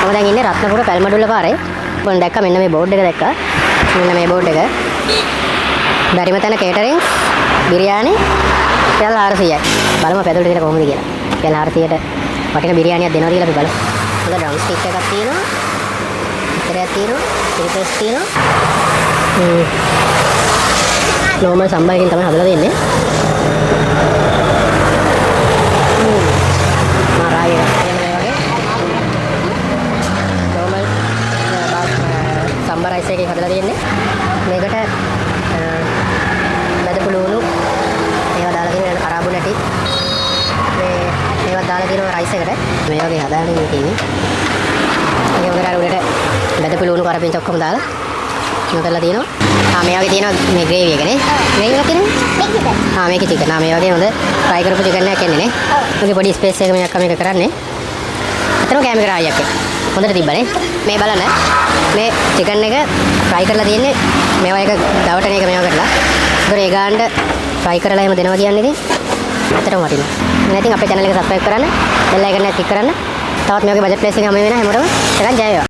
මම දැන් ඉන්නේ රත්නපුර පැල්මඩුල්ල පාරේ. මම දැක්කා මෙන්න මේ බෝඩ් එක දැක්කා. මෙන්න මේ බෝඩ් එක. බැරිම තැන කේටරින්ග් බිරියානි පැල් 400යි. බලමු පැදුරට දෙන කොහොමද කියලා. පැල් 400ට වටින බිරියානියක් දෙනවා කියලා අපි බලමු. හොඳ ඩ්‍රම් ස්ටික් එකක් තියෙනවා. ඉතරයක් තියෙනවා. චිලි පේස්ට් තියෙනවා. නෝමල් සම්බරකින් තමයි හදලා දෙන්නේ. මාරාය නෝමල් සම්බර රයිස් එකකින් හදලා දෙන්නේ. මේකට බදපුලුණු මේවා දාලා තියෙන අරාබු නැටි මේවා දාලා තියෙනවා රයිස් එකට. මේ වගේ හදාගෙන තියෙන්නේ. ඒක උඩට උඩට බදපුලුණු කරපින් ඔක්කොම දාලා මොකදලා තියෙනවා. මේ වගේ තියෙනවා මේ ග්‍රේවි එක නේ. ග්‍රේවි එකක් තියෙනවා. මේකේ චිකන්. මේ වගේ හොඳ ෆ්‍රයි කරපු චිකන් එකක් එන්නේ නේ. ඔගේ පොඩි ස්පේස් එක මේක මේක කරන්නේ. අතන කැමරා ආයක් එක. හොඳට තිබ්බනේ. මේ බලන්න. මේ චිකන් එක ෆ්‍රයි කරලා තියෙන්නේ. මේවා එක දවටන එක මේවා කරලා. ඒතර ඒ ගානට ෆ්‍රයි කරලා එහෙම දෙනවා කියන්නේ ඉතින් ඇත්තටම වටිනවා. ඉතින් අපේ channel එක subscribe කරන්න, bell icon එක click කරන්න. තවත් මේ වගේ බජට් ප්ලේස් එකේ හැම වෙන හැමෝටම එකක් ජය වේවා.